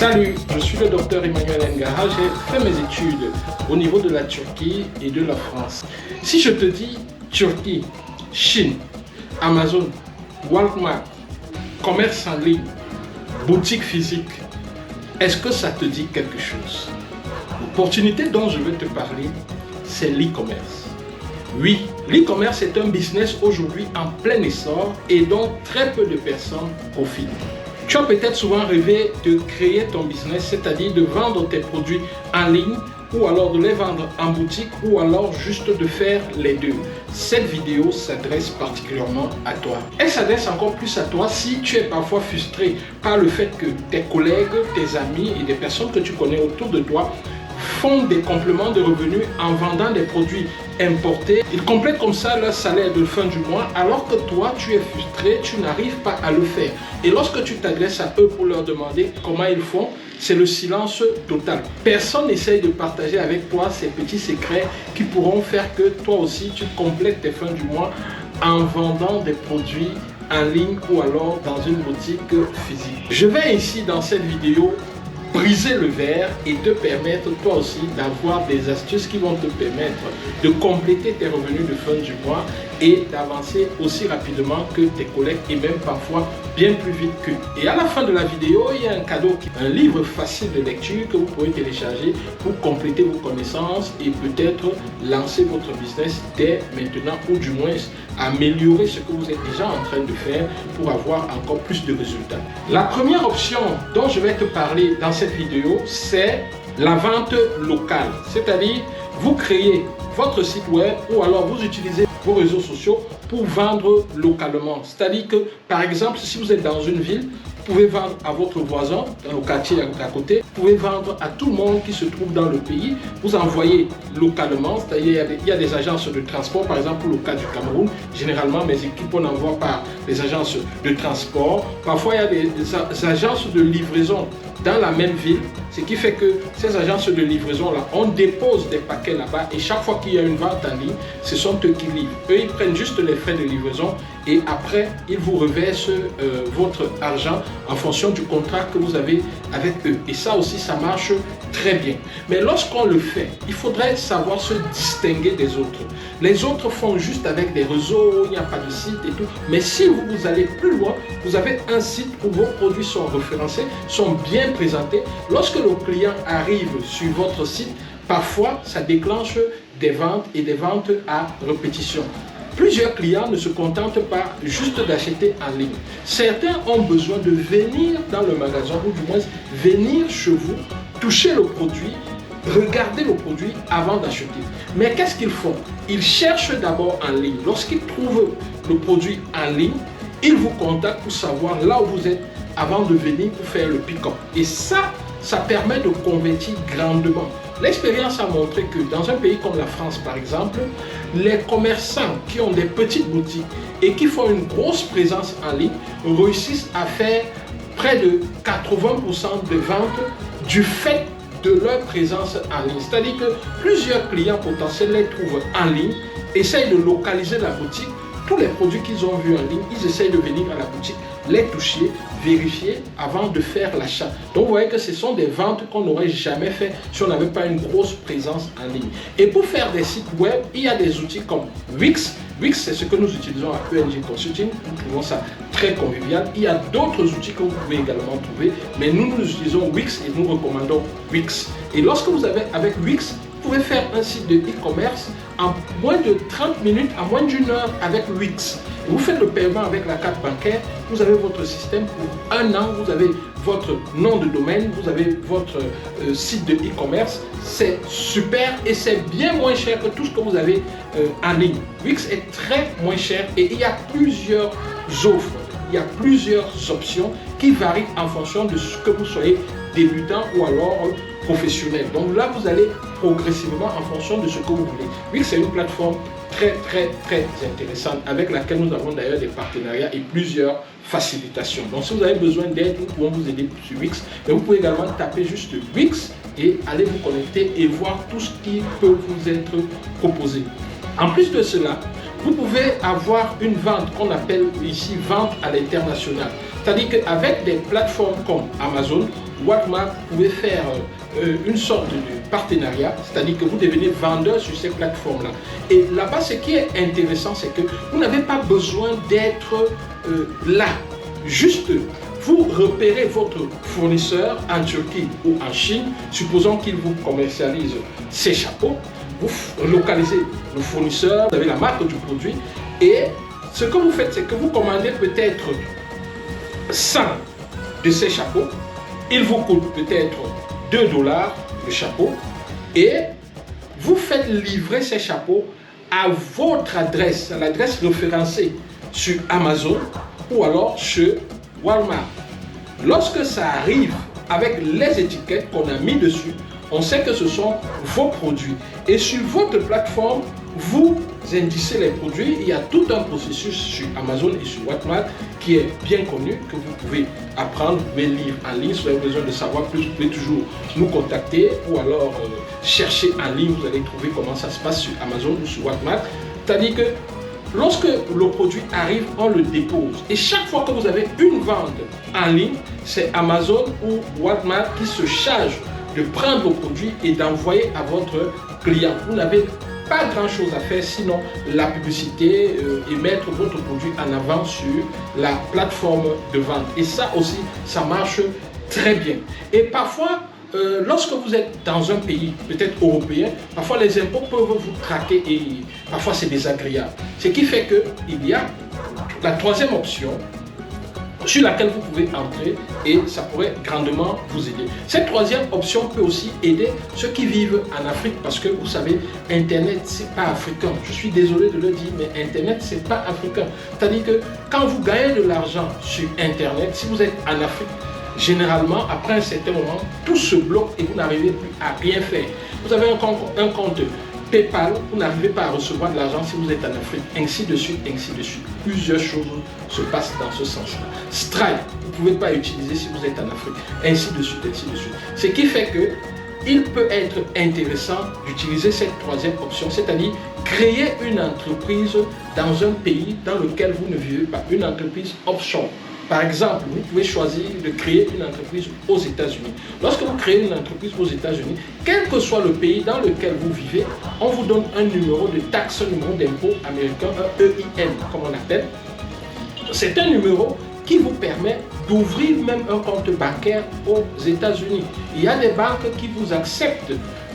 Salut, je suis le docteur Emmanuel Ngara, j'ai fait mes études au niveau de la Turquie et de la France. Si je te dis Turquie, Chine, Amazon, Walmart, commerce en ligne, boutique physique, est-ce que ça te dit quelque chose? L'opportunité dont je vais te parler, c'est l'e-commerce. Oui, l'e-commerce est un business aujourd'hui en plein essor et dont très peu de personnes profitent. Tu as peut-être souvent rêvé de créer ton business, c'est-à-dire de vendre tes produits en ligne ou alors de les vendre en boutique ou alors juste de faire les deux. Cette vidéo s'adresse particulièrement à toi. Elle s'adresse encore plus à toi si tu es parfois frustré par le fait que tes collègues, tes amis et des personnes que tu connais autour de toi font des compléments de revenus en vendant des produits importés. Ils complètent comme ça leur salaire de fin du mois alors que toi tu es frustré, tu n'arrives pas à le faire. Et lorsque tu t'adresses à eux pour leur demander comment ils font, c'est le silence total. Personne n'essaye de partager avec toi ces petits secrets qui pourront faire que toi aussi tu complètes tes fins du mois en vendant des produits en ligne ou alors dans une boutique physique. Je vais ici dans cette vidéo briser le verre et te permettre toi aussi d'avoir des astuces qui vont te permettre de compléter tes revenus de fin du mois et d'avancer aussi rapidement que tes collègues et même parfois bien plus vite qu'eux. Et à la fin de la vidéo, il y a un cadeau, un livre facile de lecture que vous pouvez télécharger pour compléter vos connaissances et peut-être lancer votre business dès maintenant ou du moins améliorer ce que vous êtes déjà en train de faire pour avoir encore plus de résultats. La première option dont je vais te parler dans cette vidéo, c'est la vente locale. C'est-à-dire, vous créez votre site web ou alors vous utilisez vos réseaux sociaux pour vendre localement. C'est-à-dire que, par exemple, si vous êtes dans une ville, vous pouvez vendre à votre voisin dans le quartier à côté, vous pouvez vendre à tout le monde qui se trouve dans le pays, vous envoyez localement, c'est-à-dire il y a des agences de transport, par exemple pour le cas du Cameroun, généralement mes équipes on envoie par les agences de transport, parfois il y a des agences de livraison dans la même ville, ce qui fait que ces agences de livraison là, on dépose des paquets là-bas et chaque fois qu'il y a une vente en ligne, ce sont eux qui livrent. Eux ils prennent juste les frais de livraison et après ils vous reversent votre argent en fonction du contrat que vous avez avec eux. Et ça aussi, ça marche très bien. Mais lorsqu'on le fait, il faudrait savoir se distinguer des autres. Les autres font juste avec des réseaux, il n'y a pas de site et tout. Mais si vous allez plus loin, vous avez un site où vos produits sont référencés, sont bien présentés. Lorsque le client arrive sur votre site, parfois, ça déclenche des ventes et des ventes à répétition. Plusieurs clients ne se contentent pas juste d'acheter en ligne. Certains ont besoin de venir dans le magasin ou du moins venir chez vous, toucher le produit, regarder le produit avant d'acheter. Mais qu'est-ce qu'ils font? Ils cherchent d'abord en ligne. Lorsqu'ils trouvent le produit en ligne, ils vous contactent pour savoir là où vous êtes avant de venir pour faire le pick-up. Et ça permet de convertir grandement. L'expérience a montré que dans un pays comme la France par exemple, les commerçants qui ont des petites boutiques et qui font une grosse présence en ligne réussissent à faire près de 80% de ventes du fait de leur présence en ligne. C'est-à-dire que plusieurs clients potentiels les trouvent en ligne, essayent de localiser la boutique, tous les produits qu'ils ont vus en ligne, ils essayent de venir à la boutique, les toucher, vérifier avant de faire l'achat. Donc vous voyez que ce sont des ventes qu'on n'aurait jamais fait si on n'avait pas une grosse présence en ligne. Et pour faire des sites web, il y a des outils comme Wix. Wix, c'est ce que nous utilisons à ENG Consulting. Nous trouvons ça très convivial. Il y a d'autres outils que vous pouvez également trouver, mais nous utilisons Wix et nous recommandons Wix. Et lorsque vous avez avec Wix, vous pouvez faire un site de e-commerce en moins de 30 minutes, en moins d'une heure avec Wix. Et vous faites le paiement avec la carte bancaire, vous avez votre système pour un an, vous avez votre nom de domaine, vous avez votre site de e-commerce. C'est super et c'est bien moins cher que tout ce que vous avez en ligne. Wix est très moins cher et il y a plusieurs offres, il y a plusieurs options qui varient en fonction de ce que vous soyez débutant ou alors professionnel. Donc là, vous allez progressivement en fonction de ce que vous voulez. Wix, c'est une plateforme très intéressante avec laquelle nous avons d'ailleurs des partenariats et plusieurs facilitations. Donc si vous avez besoin d'aide, nous pouvons vous aider sur Wix. Mais vous pouvez également taper juste Wix et aller vous connecter et voir tout ce qui peut vous être proposé. En plus de cela, vous pouvez avoir une vente qu'on appelle ici vente à l'international. C'est-à-dire qu'avec des plateformes comme Amazon, Walmart, vous pouvez faire une sorte de partenariat, c'est-à-dire que vous devenez vendeur sur ces plateformes-là. Et là-bas, ce qui est intéressant, c'est que vous n'avez pas besoin d'être là. Juste, vous repérez votre fournisseur en Turquie ou en Chine, supposons qu'il vous commercialise ces chapeaux, vous localisez le fournisseur, vous avez la marque du produit, et ce que vous faites, c'est que vous commandez peut-être 100 de ces chapeaux, il vous coûte peut-être $2 le chapeau, et vous faites livrer ces chapeaux à votre adresse, à l'adresse référencée sur Amazon ou alors sur Walmart. Lorsque ça arrive avec les étiquettes qu'on a mis dessus, on sait que ce sont vos produits. Et sur votre plateforme, vous indicez les produits. Il y a tout un processus sur Amazon et sur Walmart qui est bien connu, que vous pouvez apprendre, vous pouvez lire en ligne. Si vous avez besoin de savoir plus, vous pouvez toujours nous contacter ou alors chercher en ligne. Vous allez trouver comment ça se passe sur Amazon ou sur Walmart. C'est-à-dire que lorsque le produit arrive, on le dépose. Et chaque fois que vous avez une vente en ligne, c'est Amazon ou Walmart qui se charge de prendre vos produits et d'envoyer à votre client. Vous n'avez pas grand-chose à faire, sinon la publicité et mettre votre produit en avant sur la plateforme de vente. Et ça aussi, ça marche très bien. Et parfois, lorsque vous êtes dans un pays, peut-être européen, parfois les impôts peuvent vous traquer et parfois c'est désagréable. Ce qui fait qu'il y a la troisième option sur laquelle vous pouvez entrer et ça pourrait grandement vous aider. Cette troisième option peut aussi aider ceux qui vivent en Afrique parce que vous savez, Internet, c'est pas africain. Je suis désolé de le dire, mais Internet, c'est pas africain. C'est-à-dire que quand vous gagnez de l'argent sur Internet, si vous êtes en Afrique, généralement, après un certain moment, tout se bloque et vous n'arrivez plus à rien faire. Vous avez un compte PayPal, vous n'arrivez pas à recevoir de l'argent si vous êtes en Afrique, ainsi de suite, ainsi de suite. Plusieurs choses se passent dans ce sens-là. Stripe, vous ne pouvez pas utiliser si vous êtes en Afrique, ainsi de suite, ainsi de suite. Ce qui fait que il peut être intéressant d'utiliser cette troisième option, c'est-à-dire créer une entreprise dans un pays dans lequel vous ne vivez pas, une entreprise offshore. Par exemple, vous pouvez choisir de créer une entreprise aux États-Unis. Lorsque vous créez une entreprise aux États-Unis, quel que soit le pays dans lequel vous vivez, on vous donne un numéro de taxe, un numéro d'impôt américain, un EIN, comme on appelle. C'est un numéro qui vous permet d'ouvrir même un compte bancaire aux États-Unis. Il y a des banques qui vous acceptent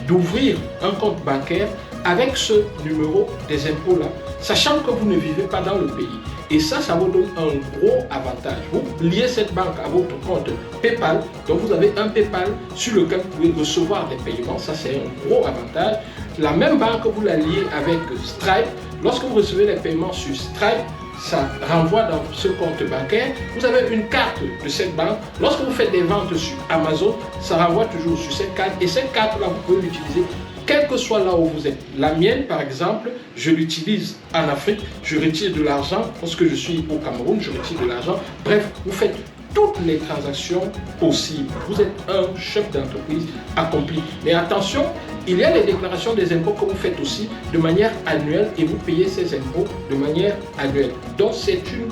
d'ouvrir un compte bancaire avec ce numéro des impôts-là, sachant que vous ne vivez pas dans le pays. Et ça vous donne un gros avantage. Vous liez cette banque à votre compte PayPal, donc vous avez un PayPal sur lequel vous pouvez recevoir des paiements, ça c'est un gros avantage. La même banque, vous la liez avec Stripe. Lorsque vous recevez les paiements sur Stripe, ça renvoie dans ce compte bancaire. Vous avez une carte de cette banque. Lorsque vous faites des ventes sur Amazon, ça renvoie toujours sur cette carte. Et cette carte-là, vous pouvez l'utiliser quel que soit là où vous êtes. La mienne, par exemple, je l'utilise en Afrique. Je retire de l'argent lorsque je suis au Cameroun. Je retire de l'argent. Bref, vous faites toutes les transactions possibles. Vous êtes un chef d'entreprise accompli. Mais attention, il y a les déclarations des impôts que vous faites aussi de manière annuelle et vous payez ces impôts de manière annuelle. Donc c'est une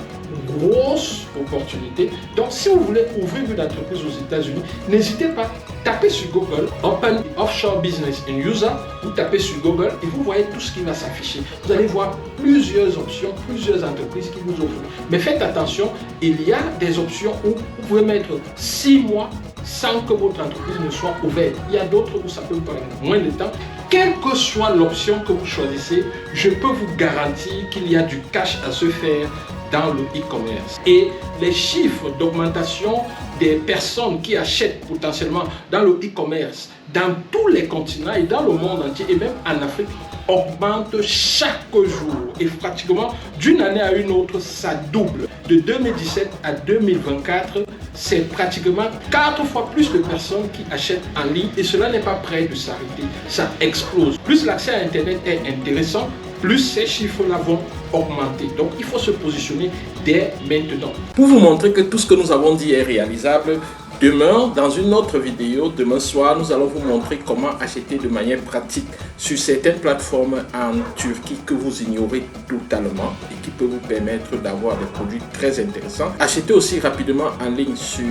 grosse opportunité. Donc si vous voulez ouvrir une entreprise aux États-Unis, n'hésitez pas, tapez sur Google Open Offshore Business in USA, vous tapez sur Google et vous voyez tout ce qui va s'afficher. Vous allez voir plusieurs options, plusieurs entreprises qui vous offrent. Mais faites attention, il y a des options où vous pouvez mettre 6 mois sans que votre entreprise ne soit ouverte. Il y a d'autres où ça peut prendre moins de temps. Quelle que soit l'option que vous choisissez, je peux vous garantir qu'il y a du cash à se faire dans le e-commerce. Et les chiffres d'augmentation des personnes qui achètent potentiellement dans le e-commerce, dans tous les continents et dans le monde entier, et même en Afrique, augmente chaque jour. Et pratiquement d'une année à une autre, ça double. De 2017 à 2024, c'est pratiquement 4 fois plus de personnes qui achètent en ligne et cela n'est pas prêt de s'arrêter. Ça explose. Plus l'accès à Internet est intéressant, plus ces chiffres-là vont augmenter. Donc, il faut se positionner dès maintenant. Pour vous montrer que tout ce que nous avons dit est réalisable, Demain, dans une autre vidéo, demain soir, nous allons vous montrer comment acheter de manière pratique sur certaines plateformes en Turquie que vous ignorez totalement et qui peut vous permettre d'avoir des produits très intéressants. Achetez aussi rapidement en ligne sur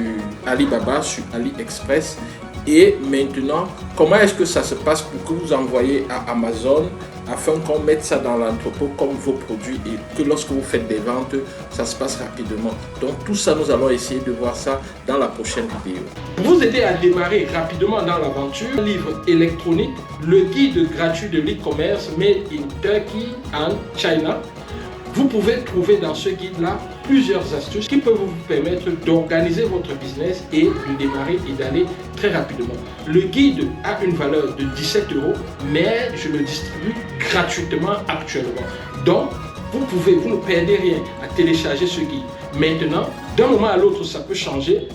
Alibaba, sur AliExpress. Et maintenant, comment est-ce que ça se passe pour que vous envoyez à Amazon afin qu'on mette ça dans l'entrepôt comme vos produits et que lorsque vous faites des ventes, ça se passe rapidement. Donc tout ça, nous allons essayer de voir ça dans la prochaine vidéo. Pour vous aider à démarrer rapidement dans l'aventure, un livre électronique, le guide gratuit de l'e-commerce Made in Turkey and China. Vous pouvez trouver dans ce guide-là plusieurs astuces qui peuvent vous permettre d'organiser votre business et de démarrer et d'aller très rapidement. Le guide a une valeur de 17 €, mais je le distribue gratuitement actuellement. Donc, vous ne perdez rien à télécharger ce guide. Maintenant, d'un moment à l'autre, ça peut changer.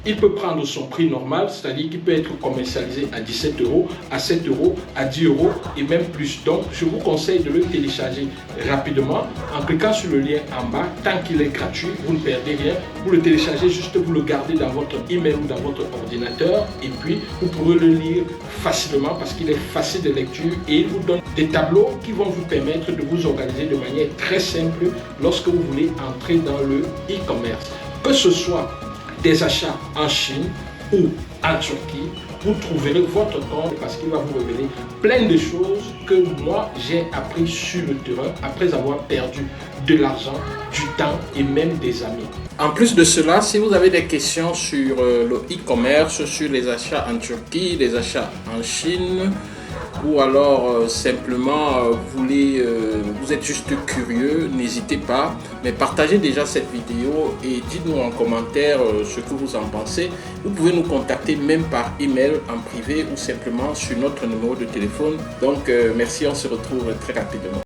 Il peut prendre son prix normal, c'est-à-dire qu'il peut être commercialisé à 17 €, à 7 €, à 10 € et même plus. Donc, je vous conseille de le télécharger rapidement en cliquant sur le lien en bas. Tant qu'il est gratuit, vous ne perdez rien. Vous le téléchargez, juste vous le gardez dans votre email ou dans votre ordinateur et puis vous pourrez le lire facilement parce qu'il est facile de lecture et il vous donne des tableaux qui vont vous permettre de vous organiser de manière très simple lorsque vous voulez entrer dans le e-commerce. Que ce soit des achats en Chine ou en Turquie, vous trouverez votre compte parce qu'il va vous révéler plein de choses que moi j'ai appris sur le terrain après avoir perdu de l'argent, du temps et même des amis. En plus de cela, si vous avez des questions sur le e-commerce, sur les achats en Turquie, les achats en Chine, ou alors simplement vous êtes juste curieux, n'hésitez pas, mais partagez déjà cette vidéo et dites-nous en commentaire ce que vous en pensez. Vous pouvez nous contacter même par email en privé ou simplement sur notre numéro de téléphone. Donc merci, on se retrouve très rapidement.